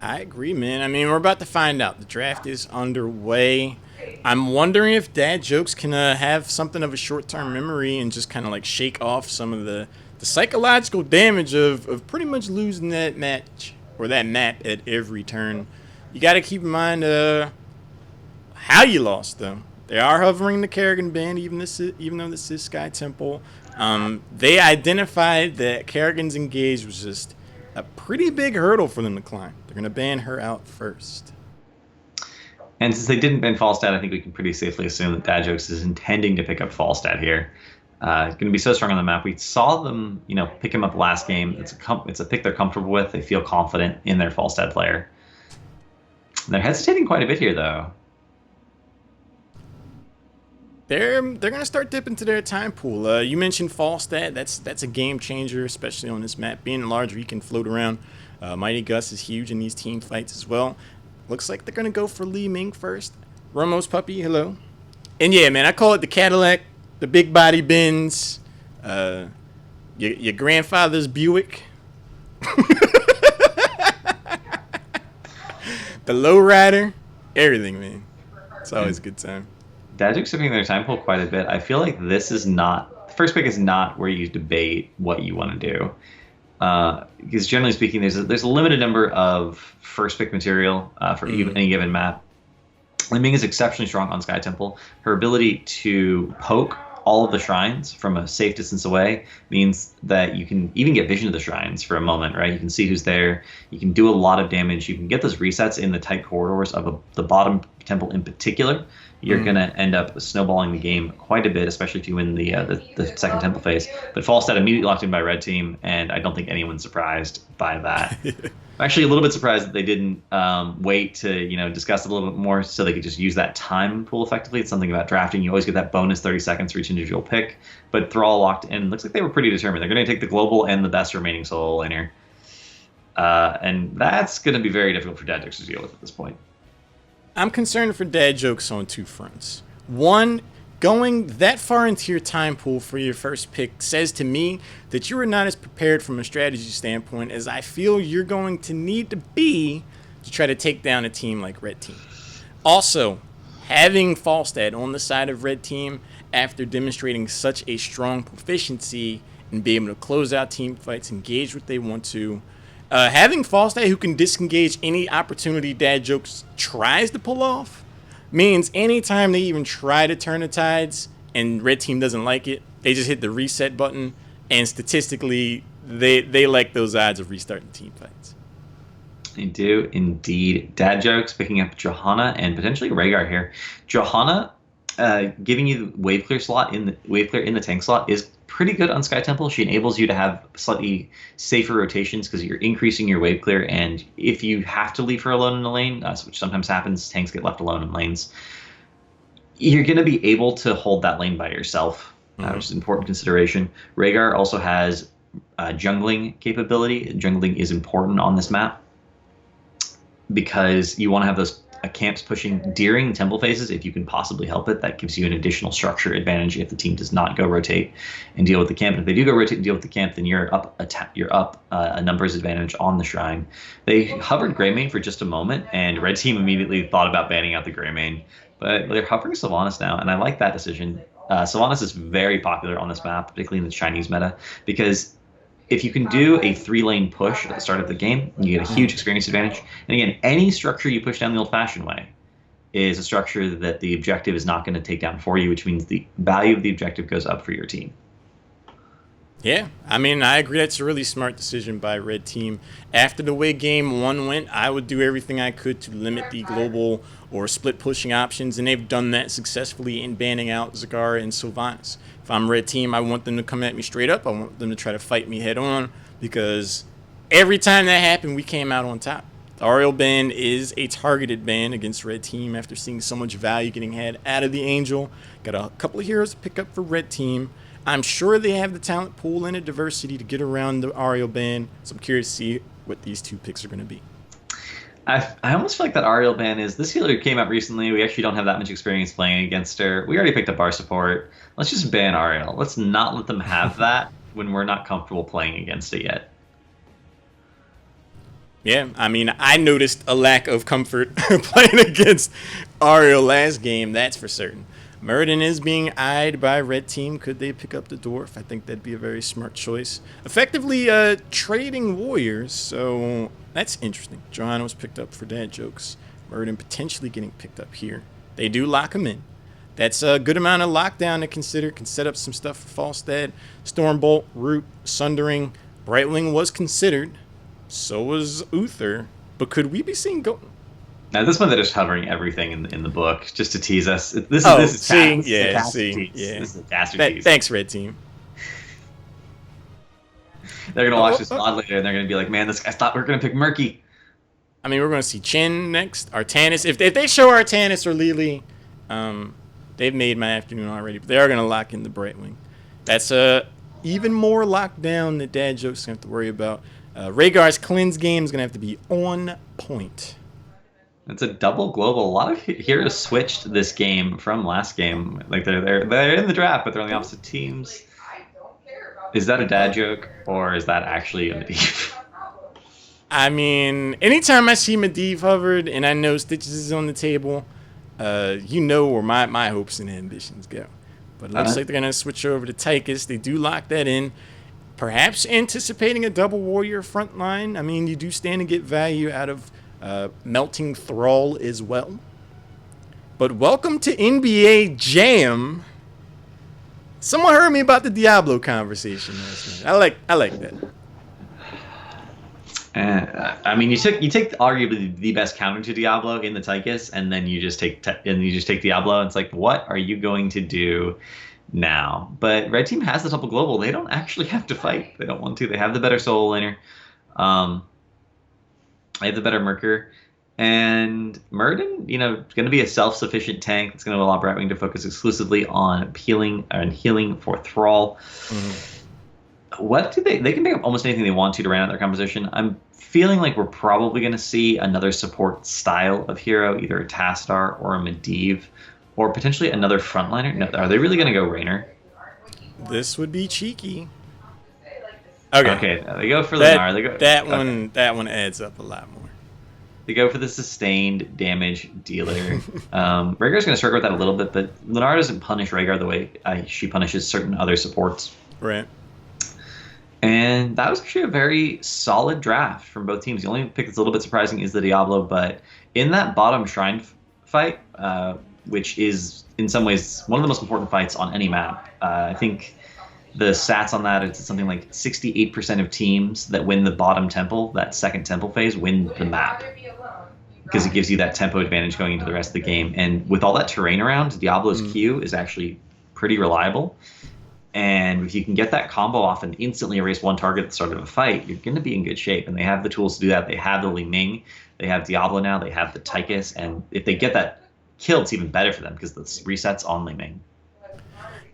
I agree, man. I mean, we're about to find out. The draft is underway. I'm wondering if Dad Jokes can have something of a short-term memory and just kind of like shake off some of the psychological damage of pretty much losing that match or that map at every turn. You got to keep in mind how you lost, though. They are hovering the Kerrigan ban, even though this is Sky Temple. They identified that Kerrigan's engage was just a pretty big hurdle for them to climb. They're going to ban her out first. And since they didn't ban Falstad, I think we can pretty safely assume that Dad Jokes is intending to pick up Falstad here. Going to be so strong on the map. We saw them, pick him up last game. It's a pick they're comfortable with. They feel confident in their Falstad player. They're hesitating quite a bit here, though. They're gonna start dipping to their time pool. You mentioned Falstad. That's a game changer, especially on this map. Being larger, you can float around. Mighty Gus is huge in these team fights as well. Looks like they're gonna go for Li Ming first. Romo's puppy, hello. And yeah, man, I call it the Cadillac, the big body Benz, your grandfather's Buick, the lowrider, everything, man. It's always a good time. Dadjuk's picking their time pool quite a bit. I feel like this is not the first pick is not where you debate what you want to do. Because generally speaking, there's a limited number of first pick material for any given map. Li Ming is exceptionally strong on Sky Temple. Her ability to poke all of the shrines from a safe distance away means that you can even get vision of the shrines for a moment, right? You can see who's there. You can do a lot of damage. You can get those resets in the tight corridors of the bottom temple in particular. You're going to end up snowballing the game quite a bit, especially if you win the second temple phase. But Falstad immediately locked in by red team, and I don't think anyone's surprised by that. I'm actually a little bit surprised that they didn't wait to discuss it a little bit more so they could just use that time pool effectively. It's something about drafting. You always get that bonus 30 seconds for each individual pick. But Thrall locked in. Looks like they were pretty determined. They're going to take the global and the best remaining solo laner. And that's going to be very difficult for Dadjux to deal with at this point. I'm concerned for dad jokes on two fronts. One, going that far into your time pool for your first pick says to me that you are not as prepared from a strategy standpoint as I feel you're going to need to be to try to take down a team like Red Team. Also, having Falstad on the side of Red Team after demonstrating such a strong proficiency and being able to close out team fights, engage what they want to, having Falstad who can disengage any opportunity Dad Jokes tries to pull off means anytime they even try to turn the tides and Red Team doesn't like it, they just hit the reset button, and statistically, they like those odds of restarting team fights. They do indeed. Dad Jokes picking up Johanna and potentially Rhaegar here. Johanna giving you the wave clear in the tank slot is pretty good on Sky Temple. She enables you to have slightly safer rotations because you're increasing your wave clear, and if you have to leave her alone in the lane, which sometimes happens, tanks get left alone in lanes, you're going to be able to hold that lane by yourself, which is an important consideration. Rhaegar also has jungling capability. Jungling is important on this map because you want to have those camps pushing during temple phases if you can possibly help it. That gives you an additional structure advantage if the team does not go rotate and deal with the camp. And if they do go rotate and deal with the camp, then you're up a numbers advantage on the shrine. They hovered Greymane for just a moment, and Red Team immediately thought about banning out the Greymane, but they're hovering Sylvanas now, and I like that decision. Sylvanas is very popular on this map, particularly in the Chinese meta, because if you can do a 3-lane push at the start of the game, you get a huge experience advantage. And again, any structure you push down the old-fashioned way is a structure that the objective is not going to take down for you, which means the value of the objective goes up for your team. Yeah, I mean, I agree. That's a really smart decision by Red Team. After the way Game 1 went, I would do everything I could to limit the global or split pushing options, and they've done that successfully in banning out Zagara and Sylvanas. If I'm Red Team, I want them to come at me straight up. I want them to try to fight me head on, because every time that happened, we came out on top. The Ariel ban is a targeted ban against Red Team after seeing so much value getting had out of the Angel. Got a couple of heroes to pick up for Red Team. I'm sure they have the talent pool and a diversity to get around the Ariel ban, so I'm curious to see what these two picks are going to be. I almost feel like that Ariel ban is, this healer came out recently. We actually don't have that much experience playing against her. We already picked up our support. Let's just ban Ariel. Let's not let them have that when we're not comfortable playing against it yet. Yeah, I mean, I noticed a lack of comfort playing against Ariel last game, that's for certain. Muradin is being eyed by Red Team. Could they pick up the Dwarf? I think that'd be a very smart choice. Effectively trading warriors, so that's interesting. Johanna was picked up for Dad Jokes. Muradin potentially getting picked up here. They do lock him in. That's a good amount of lockdown to consider. Can set up some stuff for Falstad. Stormbolt, Root, Sundering. Brightwing was considered. So was Uther. But could we be seeing Now, at this point, they're just covering everything in the book just to tease us. This is Oh, this is see, this is a yeah, caster see, tease. yeah. This is a caster tease. Thanks, Red Team. They're gonna watch Oh, this oh, mod later, and they're gonna be like, "Man, this guy thought we were gonna pick Murky." I mean, we're going to see Chin next. Artanis. If they show Artanis or Lily, they've made my afternoon already. But they are going to lock in the Brightwing. That's even more lockdown that Dad Jokes going to have to worry about. Rhaegar's cleanse game is going to have to be on point. It's a double global. A lot of heroes switched this game from last game. Like they're in the draft, but they're on the opposite teams. Is that a dad joke, or is that actually a Medivh? I mean, anytime I see Medivh hovered and I know Stitches is on the table, you know where my hopes and ambitions go. But it looks like they're going to switch over to Tychus. They do lock that in. Perhaps anticipating a double warrior front line. I mean, you do stand to get value out of Melting Thrall as well. But welcome to NBA Jam. Someone heard me about the Diablo conversation last night. I like that. I mean, you take arguably the best counter to Diablo in the Tychus, and then you just take Diablo. And it's like, what are you going to do now? But Red Team has the double global. They don't actually have to fight. They don't want to. They have the better soul laner. They have the better Merker. And Murden, going to be a self-sufficient tank. It's going to allow Brightwing to focus exclusively on healing for Thrall. Mm-hmm. What do they can pick up almost anything they want to round out their composition. I'm feeling like we're probably going to see another support style of hero, either a Tastar or a Medivh, or potentially another frontliner. No, are they really going to go Raynor? This would be cheeky. Okay, they go for Lunar. That one adds up a lot more. They go for the sustained damage dealer. Rhaegar's going to struggle with that a little bit, but Lunar doesn't punish Rhaegar the way she punishes certain other supports. Right. And that was actually a very solid draft from both teams. The only pick that's a little bit surprising is the Diablo, but in that bottom shrine fight, which is in some ways one of the most important fights on any map, I think the stats on that, it's something like 68% of teams that win the bottom temple, that second temple phase, win the map. Because it gives you that tempo advantage going into the rest of the game. And with all that terrain around, Diablo's Q is actually pretty reliable. And if you can get that combo off and instantly erase one target at the start of a fight, you're going to be in good shape. And they have the tools to do that. They have the Li Ming. They have Diablo now. They have the Tychus. And if they get that kill, it's even better for them because the resets on Li Ming.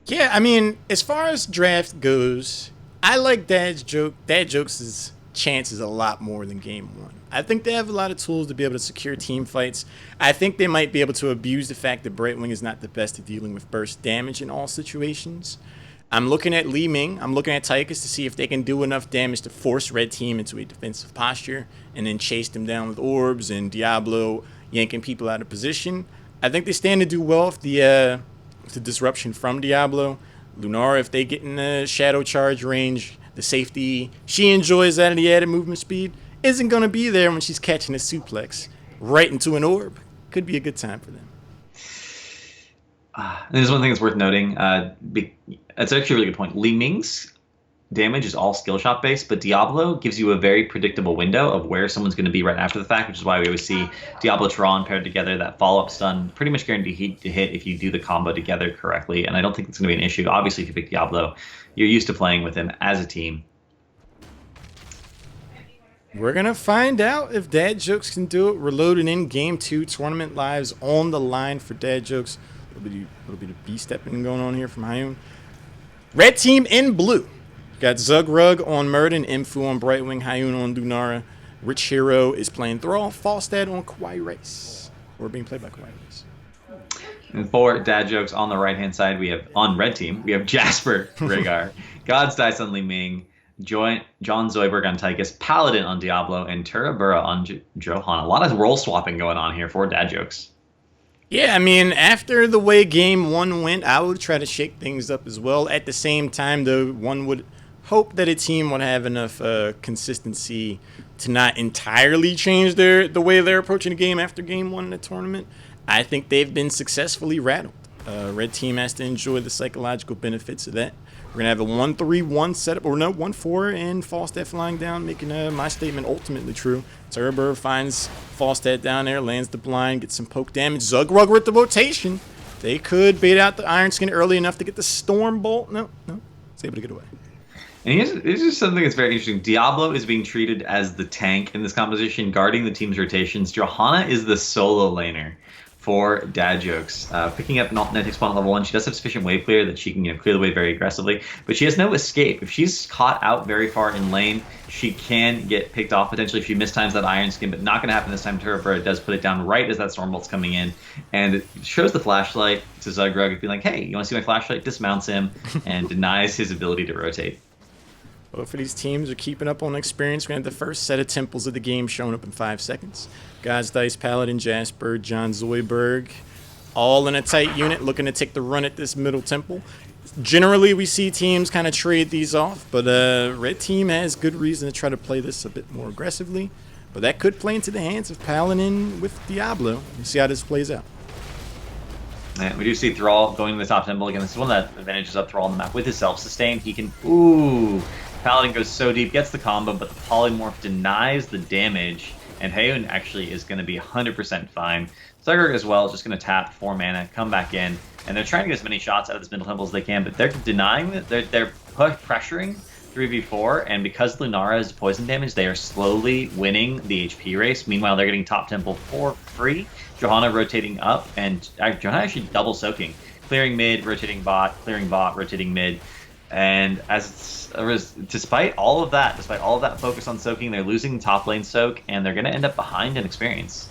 Yeah, I mean, as far as draft goes, I like Dad Jokes' chances a lot more than Game 1. I think they have a lot of tools to be able to secure team fights. I think they might be able to abuse the fact that Brightwing is not the best at dealing with burst damage in all situations. I'm looking at Li Ming. I'm looking at Tychus to see if they can do enough damage to force Red Team into a defensive posture and then chase them down with orbs and Diablo yanking people out of position. I think they stand to do well with the disruption from Diablo. Lunar, if they get in the shadow charge range, the safety she enjoys out of the added movement speed isn't going to be there when she's catching a suplex right into an orb. Could be a good time for them. There's one thing that's worth noting. It's actually a really good point. Li Ming's damage is all skill shot based, but Diablo gives you a very predictable window of where someone's going to be right after the fact, which is why we always see Diablo Tron paired together. That follow-up stun pretty much guaranteed to hit if you do the combo together correctly, and I don't think it's going to be an issue. Obviously, if you pick Diablo, you're used to playing with him as a team. We're going to find out if Dad Jokes can do it. We're loading in Game 2, tournament lives on the line for Dad Jokes. A little bit of B-stepping going on here from Hayun. Red Team in blue. Got Zugrug on Murden, Infu on Brightwing, Hayun on Lunara. Rich Hero is playing Thrall, Falstad on Kwai Race. Or being played by Kwai Race. And for Dad Jokes on the right-hand side, on Red Team, we have Jasper Rhaegar, God's Dice on Li Ming, John Zoidberg on Tychus, Paladin on Diablo, and Turabura on Johan. A lot of role swapping going on here for Dad Jokes. Yeah, I mean, after the way Game 1 went, I would try to shake things up as well. At the same time, though, one would hope that a team would have enough consistency to not entirely change the way they're approaching the game after Game 1 in the tournament. I think they've been successfully rattled. Red Team has to enjoy the psychological benefits of that. We're going to have a 1-3-1 setup, or no, 1-4, and Falstad flying down, making my statement ultimately true. Turbo finds Falstad down there, lands the blind, gets some poke damage. Zugrug with the rotation. They could bait out the Iron Skin early enough to get the Storm Bolt. No, it's able to get away. And here's just something that's very interesting. Diablo is being treated as the tank in this composition, guarding the team's rotations. Johanna is the solo laner for Dad Jokes, picking up Netic spawn at level 1. She does have sufficient wave clear that she can clear the wave very aggressively, but she has no escape. If she's caught out very far in lane, she can get picked off potentially if she mistimes that Iron Skin, but not going to happen this time to her. It does put it down right as that Stormbolt's coming in, and it shows the flashlight to Zugrug, being like, hey, you want to see my flashlight? Dismounts him and denies his ability to rotate. Both of these teams are keeping up on experience. We have the first set of temples of the game showing up in 5 seconds. God's Dice, Paladin, Jasper, John Zoidberg, all in a tight unit looking to take the run at this middle temple. Generally, we see teams kind of trade these off, but Red Team has good reason to try to play this a bit more aggressively. But that could play into the hands of Paladin with Diablo. We'll see how this plays out. And we do see Thrall going to the top temple again. This is one of the advantages of Thrall on the map. With his self-sustain, he can... Ooh! Paladin goes so deep, gets the combo, but the Polymorph denies the damage, and Heun actually is going to be 100% fine. Zugrug as well is just going to tap 4 mana, come back in, and they're trying to get as many shots out of this middle temple as they can, but they're denying it. They're pressuring 3v4, and because Lunara is poison damage, they are slowly winning the HP race. Meanwhile, they're getting top temple for free. Johanna rotating up, and Johanna actually double soaking. Clearing mid, rotating bot, clearing bot, rotating mid. And despite all of that focus on soaking, they're losing top lane soak, and they're going to end up behind in experience.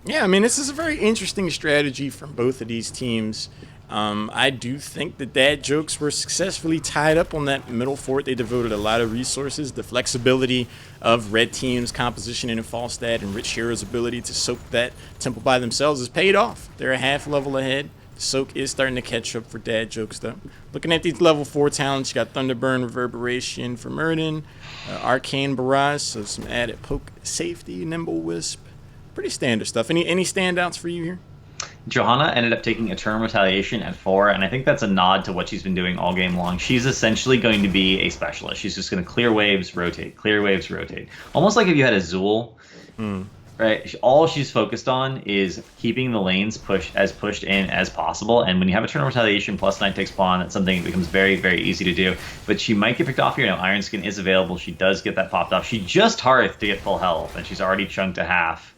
Yeah, I mean, this is a very interesting strategy from both of these teams. I do think that Dad Jokes were successfully tied up on that middle fort. They devoted a lot of resources. The flexibility of Red Team's composition in Falstad and Rich Hero's ability to soak that temple by themselves has paid off. They're a half level ahead. Soak is starting to catch up for Dad Jokes, though. Looking at these level 4 talents, you got Thunderburn, Reverberation for Murden, Arcane Barrage, so some added poke safety, Nimble Wisp. Pretty standard stuff. Any standouts for you here? Johanna ended up taking Eternal Retaliation at 4, and I think that's a nod to what she's been doing all game long. She's essentially going to be a specialist. She's just going to clear waves, rotate, clear waves, rotate. Almost like if you had a Zool. Right, all she's focused on is keeping the lanes pushed in as possible, and when you have Eternal Retaliation plus Night Takes Pawn, that's something that becomes very, very easy to do. But she might get picked off here. Now, Iron Skin is available. She does get that popped off. She just Hearth to get full health, and she's already chunked a half.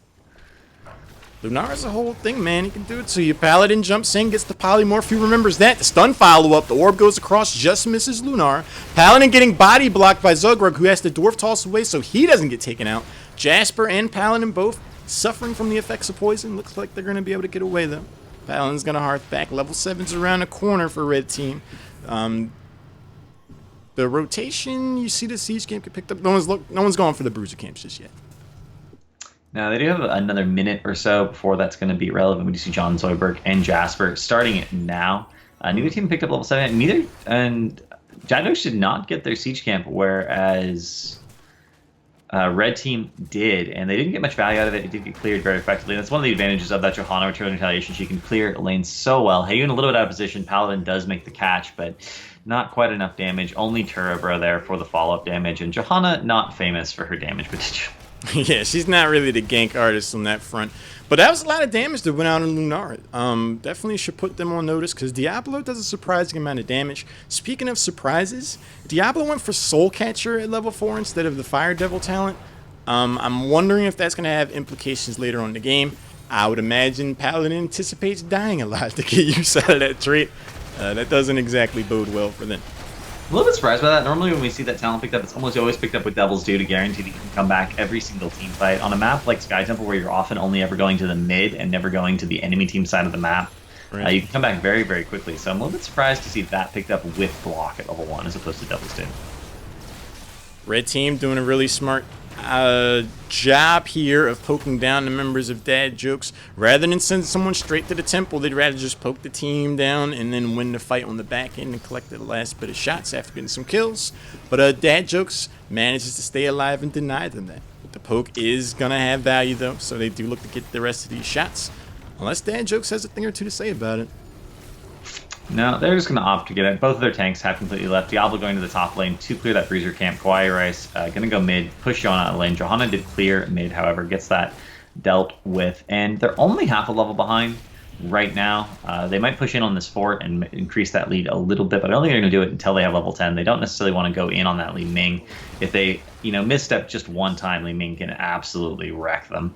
Lunara's a whole thing, man. He can do it to you. Paladin jumps in, gets the polymorph. He remembers that. The stun follow-up. The orb goes across, just misses Lunar. Paladin getting body blocked by Zugrug, who has to dwarf toss away so he doesn't get taken out. Jasper and Paladin both suffering from the effects of poison. Looks like they're going to be able to get away, though. Paladin's going to hearth back. Level 7's around the corner for Red Team. The rotation, you see the Siege Camp get picked up. No one's going for the Bruiser Camps just yet. Now, they do have another minute or so before that's going to be relevant. We do see John Zoidberg and Jasper starting it now. Neither team picked up level 7. And Jados did not get their Siege Camp, whereas Red Team did, and they didn't get much value out of it. It did get cleared very effectively. That's one of the advantages of that Johanna Return Retaliation. She can clear lanes so well. Heun a little bit out of position. Paladin does make the catch, but not quite enough damage. Only Turabro there for the follow-up damage, and Johanna not famous for her damage potential. Yeah, she's not really the gank artist on that front. But that was a lot of damage that went out on Lunar. Definitely should put them on notice because Diablo does a surprising amount of damage. Speaking of surprises, Diablo went for Soul Catcher at level 4 instead of the Fire Devil talent. I'm wondering if that's going to have implications later on in the game. I would imagine Paladin anticipates dying a lot to get use out of that trait. That doesn't exactly bode well for them. A little bit surprised by that. Normally when we see that talent picked up, it's almost always picked up with Devil's Due to guarantee that you can come back every single team fight. On a map like Sky Temple, where you're often only ever going to the mid and never going to the enemy team side of the map, right, you can come back very, very quickly. So I'm a little bit surprised to see that picked up with block at level 1 as opposed to Devil's Due. Red Team doing a really smart job here of poking down the members of Dad Jokes. Rather than send someone straight to the temple, they'd rather just poke the team down and then win the fight on the back end and collect the last bit of shots after getting some kills. But Dad Jokes manages to stay alive and deny them that. The poke is going to have value, though, so they do look to get the rest of these shots. Unless Dad Jokes has a thing or two to say about it. No, they're just going to opt to get it. Both of their tanks have completely left. Diablo going to the top lane to clear that bruiser camp. Kawaii Rice going to go mid, push Johanna out of lane. Johanna did clear mid, however, gets that dealt with. And they're only half a level behind right now. They might push in on this fort and increase that lead a little bit, but I don't think they're going to do it until they have level 10. They don't necessarily want to go in on that Li Ming. If they, misstep just one time, Li Ming can absolutely wreck them.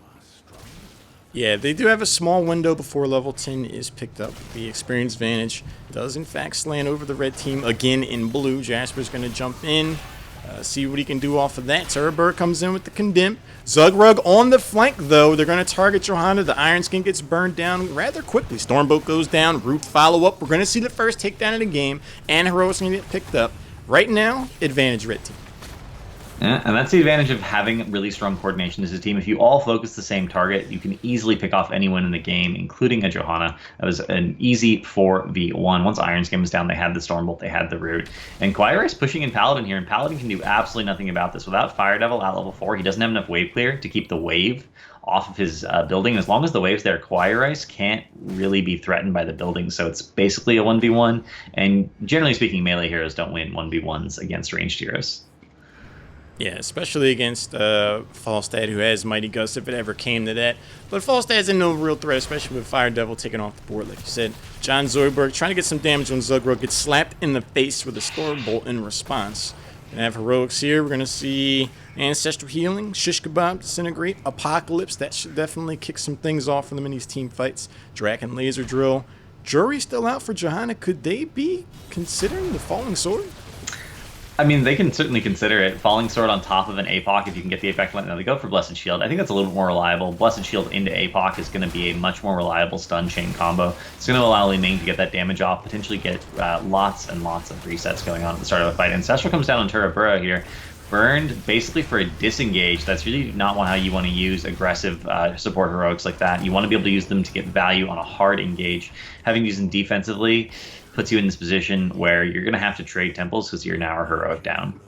Yeah, they do have a small window before level 10 is picked up. The experience advantage does in fact slant over the red team again in blue. Jasper's going to jump in, see what he can do off of that. Terrorburg comes in with the condemn. Zugrug on the flank though. They're going to target Johanna. The Iron Skin gets burned down rather quickly. Stormbolt goes down. Root follow up. We're going to see the first takedown of the game, and Heroic's going to get picked up. Right now, advantage red team. Yeah, and that's the advantage of having really strong coordination as a team. If you all focus the same target, you can easily pick off anyone in the game, including a Johanna. That was an easy 4v1. Once Iron Skin was down, they had the Stormbolt, they had the Root. And Kawaii Rice pushing in Paladin here, and Paladin can do absolutely nothing about this. Without Fire Devil at level 4, he doesn't have enough wave clear to keep the wave off of his building. As long as the wave's there, Kawaii Rice can't really be threatened by the building, so it's basically a 1v1. And generally speaking, melee heroes don't win 1v1s against ranged heroes. Yeah, especially against Falstad, who has Mighty Gust if it ever came to that. But Falstad's a no real threat, especially with Fire Devil taking off the board, like you said. John Zoidberg trying to get some damage on Zugrug, gets slapped in the face with a Stormbolt in response. Gonna have Heroics here. We're gonna see Ancestral Healing, Shish Kebab, Disintegrate, Apocalypse. That should definitely kick some things off for them in these team fights. Draken Laser Drill. Jury still out for Johanna. Could they be considering the Falling Sword? I mean, they can certainly consider it. Falling Sword on top of an APOC, if you can get the effect. Now, they go for Blessed Shield. I think that's a little bit more reliable. Blessed Shield into APOC is going to be a much more reliable stun chain combo. It's going to allow Li Ming to get that damage off, potentially get lots and lots of resets going on at the start of a fight. Ancestral comes down on Turabura here. Burned basically for a disengage. That's really not how you want to use aggressive support heroics like that. You want to be able to use them to get value on a hard engage. Having used them defensively puts you in this position where you're going to have to trade temples because you're now a heroic down.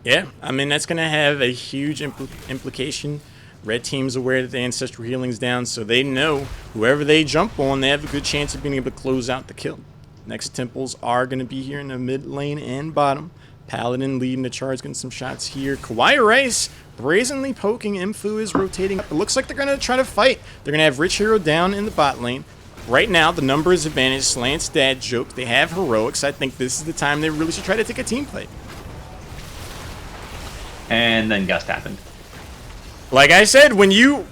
Yeah, I mean, that's going to have a huge implication. Red team's aware that the Ancestral Healing's down, so they know whoever they jump on, they have a good chance of being able to close out the kill. Next temples are going to be here in the mid lane and bottom. Paladin leading the charge, getting some shots here. Kawaii Rice brazenly poking. Mfu is rotating up. It looks like they're going to try to fight. They're going to have Rich Hero down in the bot lane. Right now, the numbers advantage. Slant's dad joke. They have heroics. I think this is the time they really should try to take a team fight. And then Gust happened. Like I said, when you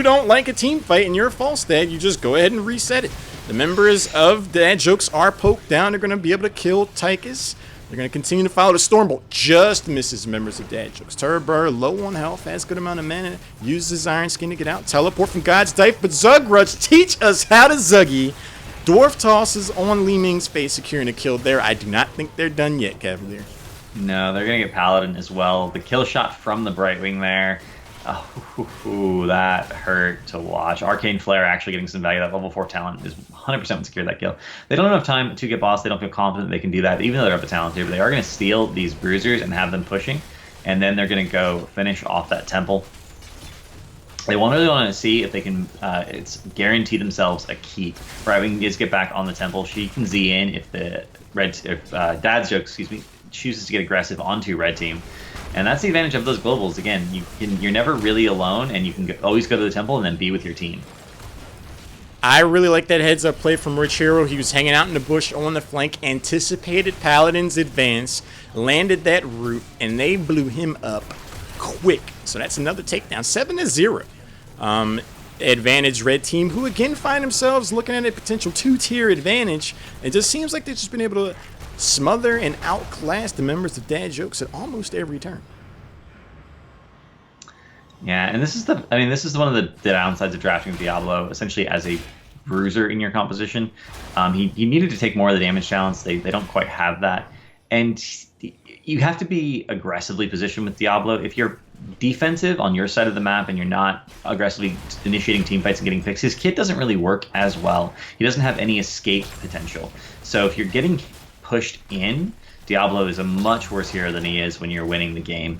don't like a team fight and you're a false dad, you just go ahead and reset it. The members of dad jokes are poked down. They're going to be able to kill Tychus. They're going to continue to follow the Stormbolt. Just misses members of Dad Jokes. Turber, low on health, has good amount of mana. Uses Iron Skin to get out. Teleport from God's Dive. But Zugrudge, teach us how to Zuggy. Dwarf tosses on Li Ming's face, securing a kill there. I do not think they're done yet, Cavalier. No, they're going to get Paladin as well. The kill shot from the Brightwing there. Oh, that hurt to watch. Arcane Flare actually getting some value. That level 4 talent is 100% secure that kill. They don't have enough time to get boss. They don't feel confident they can do that, even though they have the talent here. But they are going to steal these bruisers and have them pushing. And then they're going to go finish off that temple. They really want to see if they can it's guarantee themselves a keep. Brightwing is get back on the temple. She can Z in if the Dad's Joke, chooses to get aggressive onto red team. And that's the advantage of those globals. Again, you're never really alone, and you can always go to the temple and then be with your team. I really like that heads-up play from Rich Hero. He was hanging out in the bush on the flank, anticipated Paladin's advance, landed that root, and they blew him up quick. So that's another takedown, 7-0. Advantage red team, who again find themselves looking at a potential 2-tier advantage. It just seems like they've just been able to smother and outclass the members of Dad Jokes at almost every turn. Yeah, and this is one of the downsides of drafting Diablo, essentially as a bruiser in your composition. He needed to take more of the damage challenge. They don't quite have that. And you have to be aggressively positioned with Diablo. If you're defensive on your side of the map and you're not aggressively initiating team fights and getting picks, his kit doesn't really work as well. He doesn't have any escape potential. So if you're getting pushed in, Diablo is a much worse hero than he is when you're winning the game.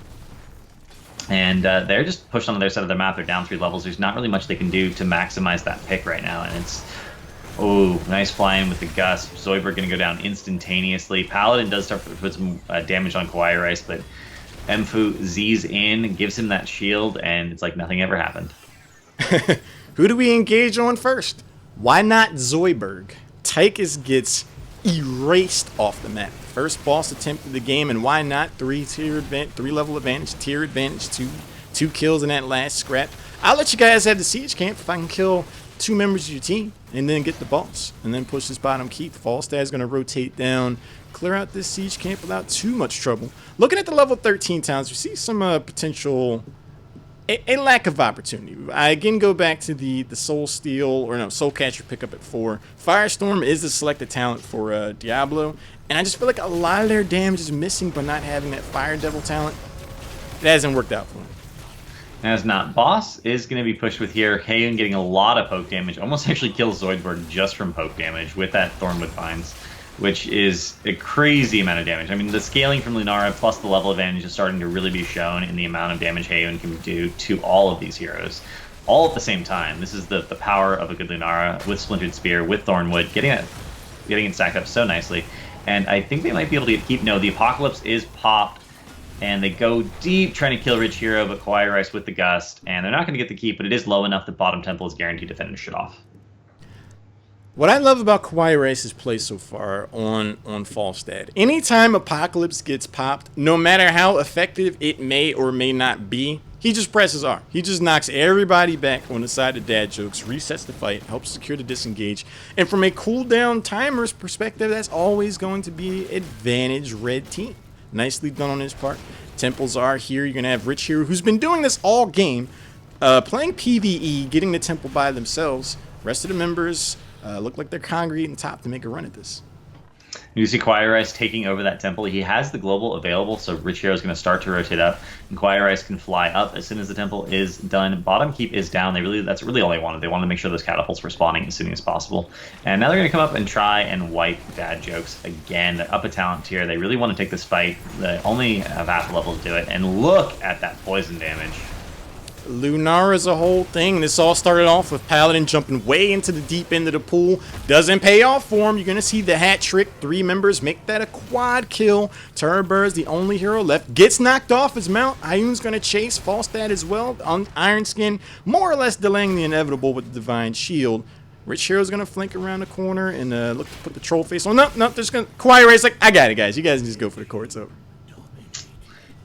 And they're just pushed on their side of the map. They're down 3 levels. There's not really much they can do to maximize that pick right now, and Oh, nice flying with the gust. Zoidberg going to go down instantaneously. Paladin does start to put some damage on Kawaii Rice, but Mfu Z's in, gives him that shield, and it's like nothing ever happened. Who do we engage on first? Why not Zoidberg? Tychus gets erased off the map. First boss attempt of the game, and why not? 3-level advantage, tier advantage, two kills in that last scrap. I'll let you guys have the siege camp if I can kill 2 members of your team and then get the boss and then push this bottom keep. Falstad's going to rotate down, clear out this siege camp without too much trouble. Looking at the level 13 towns, we see some potential, a lack of opportunity. I again go back to the Soul Steel, or no, Soul Catcher pickup at 4. Firestorm is the selected talent for Diablo, and I just feel like a lot of their damage is missing by not having that Fire Devil talent. It hasn't worked out for them. As not, boss is going to be pushed with here. Heian getting a lot of poke damage, almost actually kills Zoidberg just from poke damage with that Thornwood Vines, which is a crazy amount of damage. I mean, the scaling from Lunara plus the level advantage is starting to really be shown in the amount of damage Heian can do to all of these heroes, all at the same time. This is the power of a good Lunara with Splintered Spear, with Thornwood, getting it stacked up so nicely. And I think they might be able to keep. No, the Apocalypse is popped. And they go deep trying to kill Rich Hero, but Kawaii Rice with the Gust. And they're not going to get the keep, but it is low enough that Bottom Temple is guaranteed to finish it off. What I love about Kawaii Rice's play so far on Falstad, anytime Apocalypse gets popped, no matter how effective it may or may not be, he just presses R. He just knocks everybody back on the side of dad jokes, resets the fight, helps secure the disengage. And from a cooldown timer's perspective, that's always going to be advantage red team. Nicely done on his part. Temples are here. You're going to have Rich Hero, who's been doing this all game, playing PvE, getting the temple by themselves. Rest of the members look like they're congregating top to make a run at this. You see Kawaii Rice taking over that temple. He has the global available, so Rich Hero is going to start to rotate up, and Kawaii Rice can fly up as soon as the temple is done. Bottom keep is down. That's really all they wanted. They wanted to make sure those catapults were spawning as soon as possible. And now they're going to come up and try and wipe dad jokes again. They're up a talent tier. They really want to take this fight. They only have half level to do it. And look at that poison damage. Lunara is a whole thing. This all started off with Paladin jumping way into the deep end of the pool. Doesn't pay off for him. You're going to see the hat trick. 3 members make that a quad kill. Turbird's the only hero left. Gets knocked off his mount. Ioun's going to chase Falstad as well. On Iron Skin, more or less delaying the inevitable with the Divine Shield. Rich Hero's going to flank around the corner and look to put the troll face on. No, there's going to... Kawaii Rice like, I got it, guys. You guys just go for the core. It's over.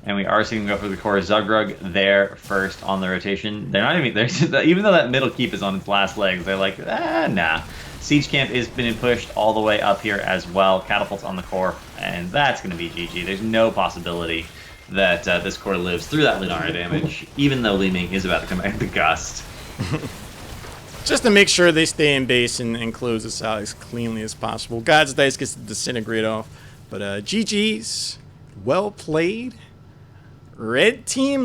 And we are seeing them go for the core. Zugrug there first on the rotation. They're not even there. Even though that middle keep is on its last legs, they're like, nah. Siege Camp is being pushed all the way up here as well. Catapults on the core, and that's going to be GG. There's no possibility that this core lives through that Lunara damage, even though Li Ming is about to come back with the Gust. Just to make sure they stay in base and close this out as cleanly as possible. God's Dice gets to disintegrate off. But GG's, well played. Red team, look.